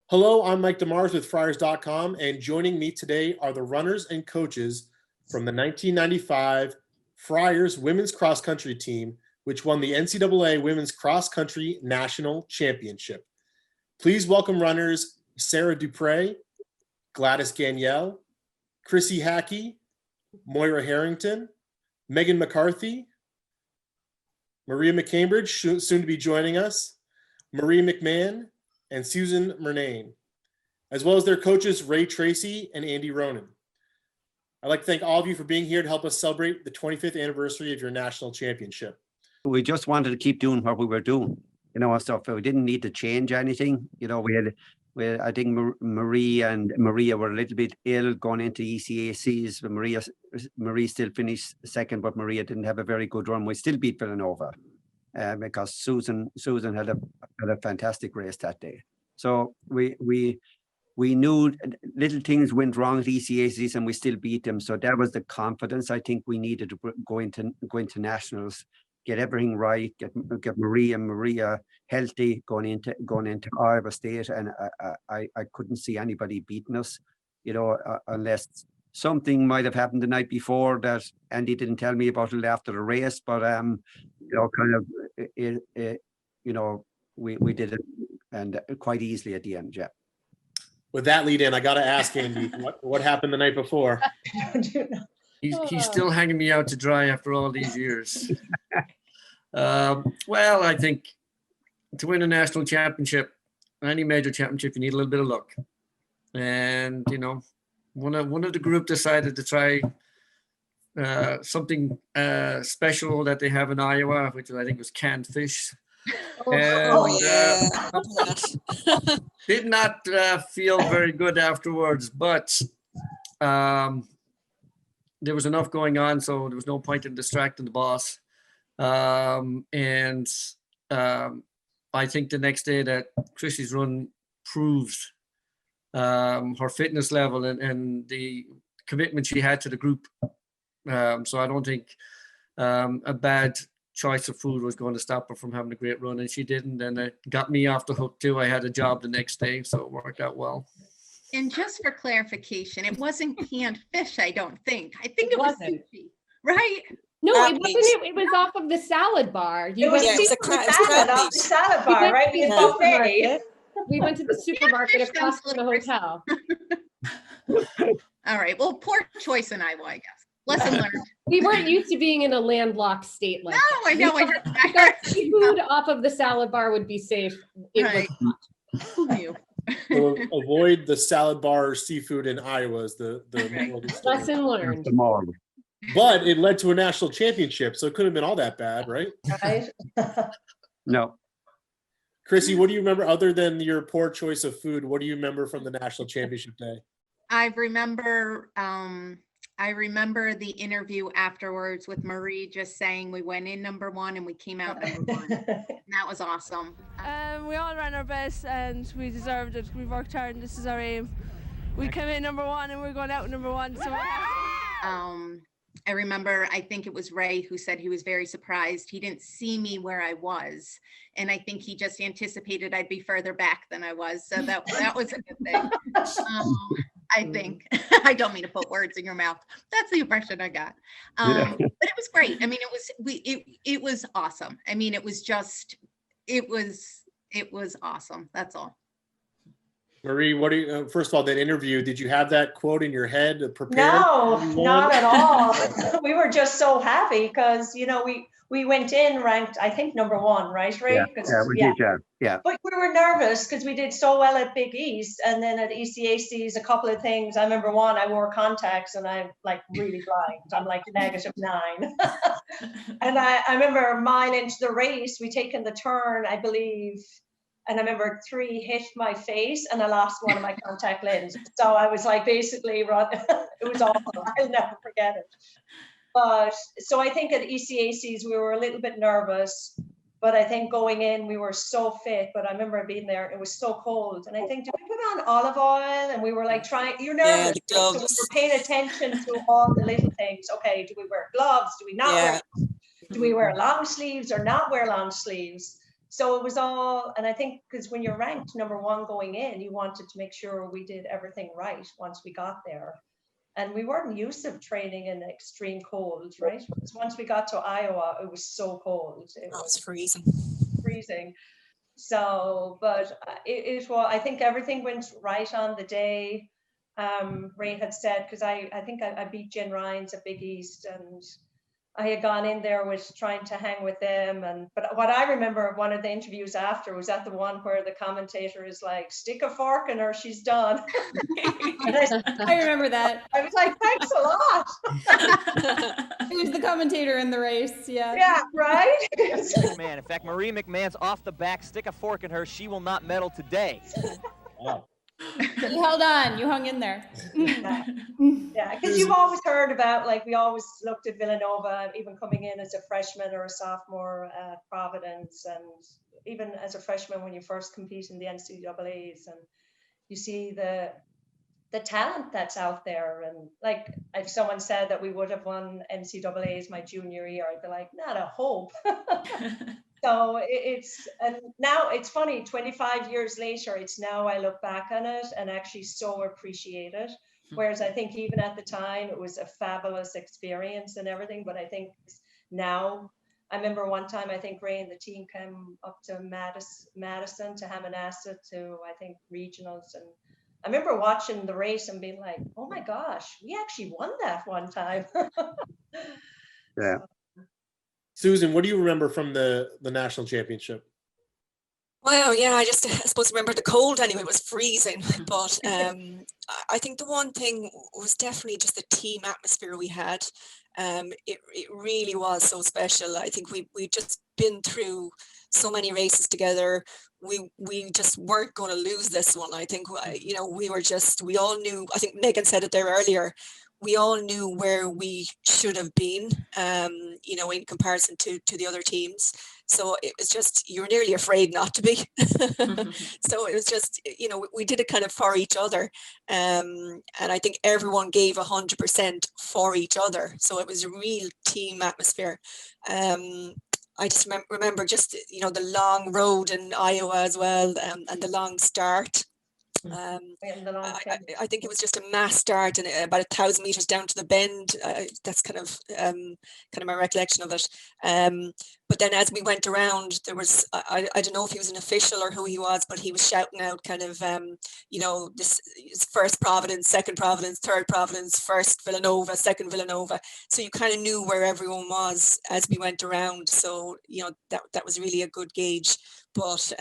Hello, I'm Mike DeMars with Friars.com, and joining me today are the runners and coaches from the 1995 Friars women's cross country team, which won the NCAA Women's Cross Country National Championship. Please welcome runners Sarah Dupre, Gladys Ganiel, Krissy Haacke, Moira Harrington, Meghan McCarthy, Maria McCambridge, soon to be joining us, Marie McMahon, and Susan Murnane, as well as their coaches, Ray Tracy and Andy Ronan. I'd like to thank all of you for being here to help us celebrate the 25th anniversary of your national championship. We just wanted to keep doing what we were doing, so we didn't need to change anything. I think Marie and Maria were a little bit ill going into ECACs. Marie still finished second, but Maria didn't have a very good run. We still beat Villanova. Because Susan had a fantastic race that day. So we knew little things went wrong at ECACs and we still beat them. So that was the confidence I think we needed to go into nationals, get everything right, get Marie and Maria healthy going into Iowa State, and I couldn't see anybody beating us, unless something might have happened the night before that Andy didn't tell me about it after the race, but we did it, and quite easily at the end. Yeah. With that lead in, I got to ask Andy, what happened the night before? He's still hanging me out to dry after all these years. Well, I think to win a national championship, any major championship, you need a little bit of luck, and one of the group decided to try something special that they have in Iowa, which I think was canned fish. Did not feel very good afterwards, but there was enough going on, so there was no point in distracting the boss. And I think the next day that Krissy's run proves her fitness level and the commitment she had to the group. So I don't think a bad choice of food was going to stop her from having a great run, and she didn't. And it got me off the hook too. I had a job the next day, so it worked out well. And just for clarification, it wasn't canned fish, I don't think. I think it was sushi, right? No, it wasn't. It was off of the salad bar. It was salad off the salad bar, right? We went to the supermarket across from the hotel. All right. Well, poor choice in Iowa, I guess. Lesson learned. We weren't used to being in a landlocked state like that. I know. I thought seafood off of the salad bar would be safe. It was not. Who knew? So avoid the salad bar seafood in Iowa is the lesson learned. But it led to a national championship, so it couldn't have been all that bad, right? Right. No. Krissy, what do you remember other than your poor choice of food? What do you remember from the national championship day? I remember the interview afterwards with Marie just saying we went in number one and we came out number one. And that was awesome. We all ran our best and we deserved it. We worked hard and this is our aim. We came in number one and we're going out number one. So I remember, I think it was Ray who said he was very surprised. He didn't see me where I was. And I think he just anticipated I'd be further back than I was. So that was a good thing. I think. I don't mean to put words in your mouth. That's the impression I got. But it was great. I mean, it was awesome. I mean, it was awesome. That's all. Marie, what do you? First of all, that interview. Did you have that quote in your head prepared? No, not at all. We were just so happy because we went in ranked, I think, number one, right, Ray? We did. Yeah. But we were nervous because we did so well at Big East, and then at ECACs, a couple of things. I remember one, I wore contacts, and I'm like really blind. I'm like -9. And I remember a mile into the race, we taken the turn, I believe. And I remember 3 hit my face and I lost one of my contact lenses. So I was like, basically, it was awful. I'll never forget it. But so I think at ECACs, we were a little bit nervous, but I think going in, we were so fit. But I remember being there, it was so cold. And I think, did we put on olive oil? And we were like you're nervous. So we were paying attention to all the little things. Okay, do we wear gloves? Do we not wear? Do we wear long sleeves or not wear long sleeves? So it was all, and I think because when you're ranked number 1 going in, you wanted to make sure we did everything right once we got there. And we weren't used to training in extreme cold, right? Because once we got to Iowa, it was so cold. It was freezing. Freezing. So, but it was, I think everything went right on the day. Ray had said, because I think I beat Jen Rhines at Big East, and I had gone in there was trying to hang with them. But what I remember of one of the interviews after was that the one where the commentator is like, stick a fork in her, she's done. I remember that. I was like, thanks a lot. It was the commentator in the race. Yeah. Yeah, right? Man, in fact, Marie McMahon's off the back, stick a fork in her, she will not medal today. Wow. You held on. You hung in there. Yeah, because you've always heard about, like, we always looked at Villanova, even coming in as a freshman or a sophomore at Providence, and even as a freshman when you first compete in the NCAAs, and you see the talent that's out there. And like, if someone said that we would have won NCAAs my junior year, I'd be like, not a hope. So and now it's funny, 25 years later, it's now I look back on it and actually so appreciate it. Whereas I think even at the time, it was a fabulous experience and everything. But I think now, I remember one time, I think Ray and the team came up to Madison to Hammonasset to, I think, regionals. And I remember watching the race and being like, oh my gosh, we actually won that one time. Yeah. Susan, what do you remember from the national championship? Well, yeah, I suppose remember the cold anyway, it was freezing. But I think the one thing was definitely just the team atmosphere we had. It really was so special. I think we'd just been through so many races together. We just weren't going to lose this one. I think, we all knew, I think Meghan said it there earlier, we all knew where we should have been, in comparison to the other teams. So it was just, you were nearly afraid not to be. So it was just, we did it kind of for each other. And I think everyone gave 100% for each other. So it was a real team atmosphere. I just remember just, the long road in Iowa as well, and the long start. I think it was just a mass start and about 1,000 meters down to the bend. That's kind of my recollection of it. But then as we went around, there was, I don't know if he was an official or who he was, but he was shouting out kind of, this is first Providence, second Providence, third Providence, first Villanova, second Villanova. So you kind of knew where everyone was as we went around. So, that was really a good gauge. But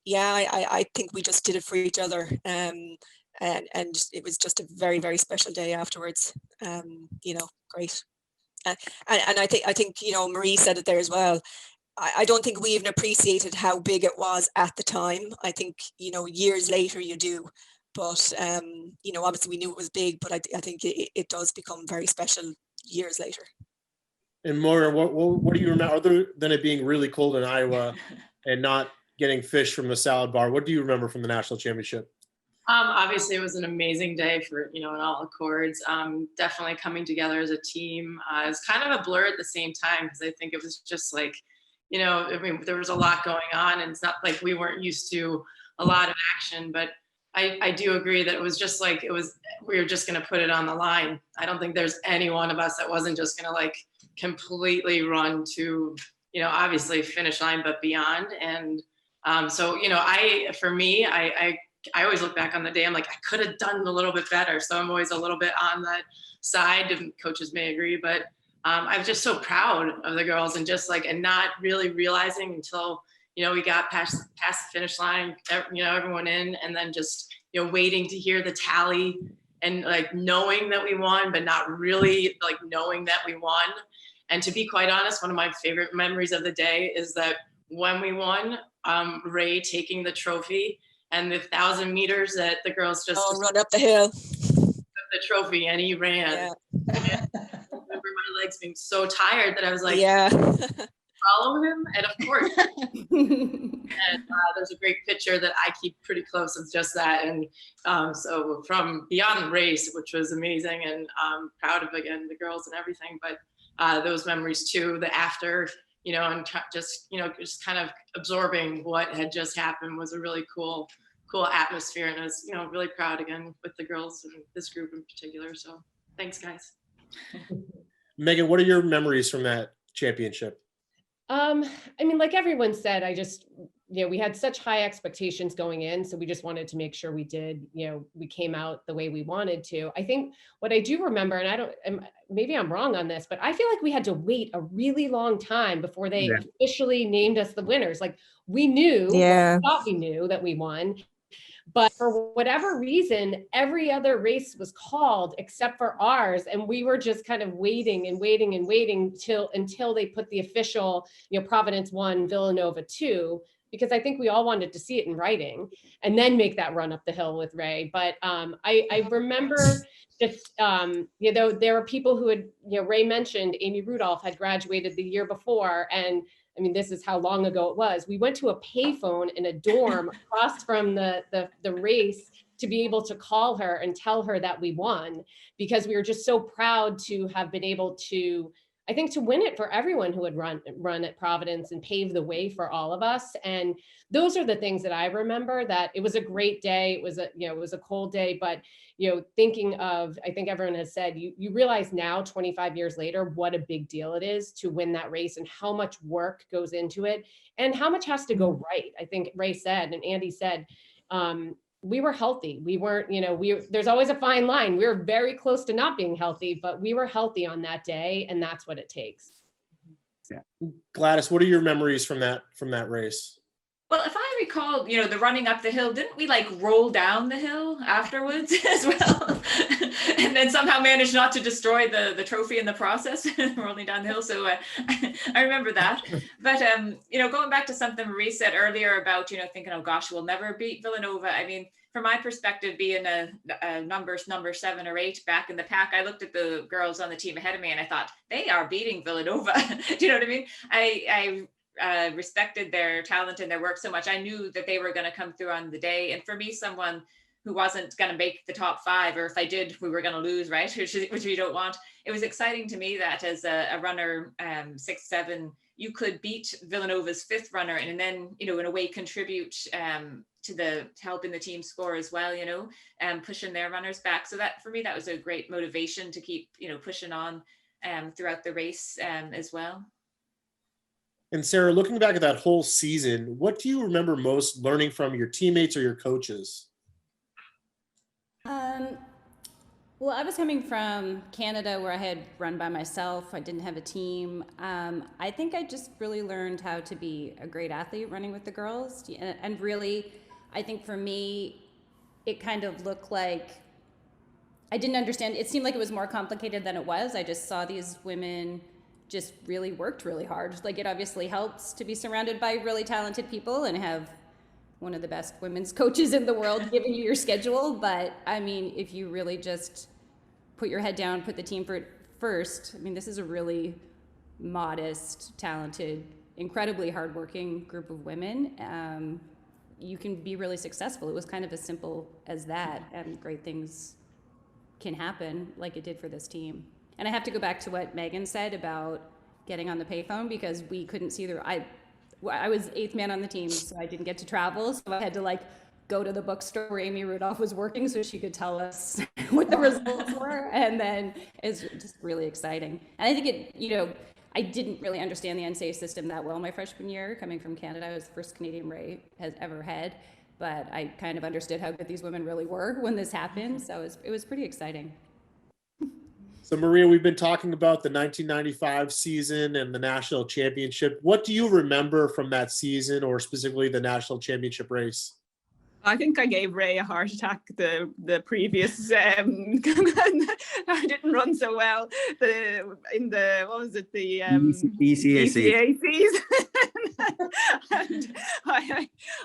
yeah, I think we just did it for each other, and it was just a very, very special day afterwards. Great. And I think Marie said it there as well. I don't think we even appreciated how big it was at the time. I think years later you do, but obviously we knew it was big, but I think it does become very special years later. And Moira, what do you remember other than it being really cold in Iowa and not getting fish from the salad bar? What do you remember from the national championship? Obviously, it was an amazing day for, in all accords. Definitely coming together as a team. It was kind of a blur at the same time because I think it was just like, there was a lot going on, and it's not like we weren't used to a lot of action. But I do agree that it was just like we were just going to put it on the line. I don't think there's any one of us that wasn't just going to like completely run to, obviously finish line, but beyond. And so, I always look back on the day, I'm like, I could have done a little bit better. So I'm always a little bit on that side, and coaches may agree, but I'm just so proud of the girls and just like, and not really realizing until, we got past the finish line, everyone in, and then just, waiting to hear the tally and like knowing that we won, but not really like knowing that we won. And to be quite honest, one of my favorite memories of the day is that when we won, Ray taking the trophy and the 1,000 meters that the girls just run up the hill, the trophy, and he ran. Yeah. And I remember my legs being so tired that I was like, yeah, follow him. And of course, and there's a great picture that I keep pretty close of just that. And so from beyond the race, which was amazing, and proud of again the girls and everything, but those memories too, the after, and just kind of absorbing what had just happened was a really cool atmosphere. And I was, really proud again with the girls and this group in particular. So thanks, guys. Megan, what are your memories from that championship? I mean, like everyone said, we had such high expectations going in. So we just wanted to make sure we did, we came out the way we wanted to. I think what I do remember, and maybe I'm wrong on this, but I feel like we had to wait a really long time before they officially named us the winners. Like we knew, we thought we knew that we won. But for whatever reason, every other race was called except for ours. And we were just kind of waiting until they put the official, Providence 1, Villanova 2, because I think we all wanted to see it in writing and then make that run up the hill with Ray. But I remember just, there were people who had, Ray mentioned Amy Rudolph had graduated the year before. And I mean, this is how long ago it was. We went to a payphone in a dorm across from the race to be able to call her and tell her that we won, because we were just so proud to have been able to, I think, to win it for everyone who had run at Providence and pave the way for all of us. And those are the things that I remember. That it was a great day. It was a cold day, but thinking of, I think everyone has said, you realize now 25 years later what a big deal it is to win that race and how much work goes into it and how much has to go right. I think Ray said and Andy said, we were healthy. We weren't, there's always a fine line. We were very close to not being healthy, but we were healthy on that day, and that's what it takes. Yeah. Gladys, what are your memories from that race? Well, if I recall, the running up the hill, didn't we roll down the hill afterwards as well? And then somehow managed not to destroy the trophy in the process, rolling down the hill. So I remember that. But, going back to something Marie said earlier about, thinking, oh gosh, we'll never beat Villanova. I mean, from my perspective, being a number 7 or 8 back in the pack, I looked at the girls on the team ahead of me and I thought, they are beating Villanova. Do you know what I mean? I respected their talent and their work so much. I knew that they were going to come through on the day. And for me, someone who wasn't going to make the top 5, or if I did, we were going to lose, right? Which we don't want. It was exciting to me that as a runner, 6'7", you could beat Villanova's 5th runner and then, in a way contribute to helping the team score as well, and pushing their runners back. So that, for me, that was a great motivation to keep, pushing on throughout the race as well. And Sarah, looking back at that whole season, what do you remember most learning from your teammates or your coaches? Well, I was coming from Canada where I had run by myself. I didn't have a team. I think I just really learned how to be a great athlete running with the girls. And really, I think for me, it kind of looked like I didn't understand. It seemed like it was more complicated than it was. I just saw these women just really worked really hard. It obviously helps to be surrounded by really talented people and have one of the best women's coaches in the world giving you your schedule. But I mean, if you really just put your head down, put the team first, I mean, this is a really modest, talented, incredibly hardworking group of women. You can be really successful. It was kind of as simple as that, and great things can happen like it did for this team. And I have to go back to what Megan said about getting on the payphone, because we couldn't see I was 8th man on the team, so I didn't get to travel. So I had to go to the bookstore where Amy Rudolph was working so she could tell us what the results were. And then it's just really exciting. And I think I didn't really understand the NCAA system that well my freshman year. Coming from Canada, I was the first Canadian Ray has ever had. But I kind of understood how good these women really were when this happened. So it was pretty exciting. So Maria, we've been talking about the 1995 season and the national championship. What do you remember from that season, or specifically the national championship race? I think I gave Ray a heart attack the previous. I didn't run so well. ECACs.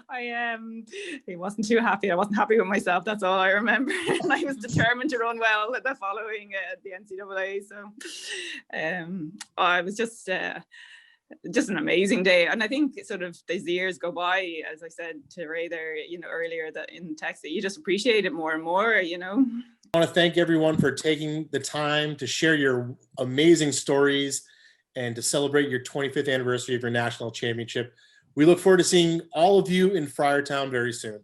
And he wasn't too happy. I wasn't happy with myself. That's all I remember. And I was determined to run well the following the NCAA. So I was just an amazing day. And I think sort of as the years go by, as I said to Ray there, earlier that in text, that you just appreciate it more and more, I want to thank everyone for taking the time to share your amazing stories and to celebrate your 25th anniversary of your national championship. We look forward to seeing all of you in Friartown very soon.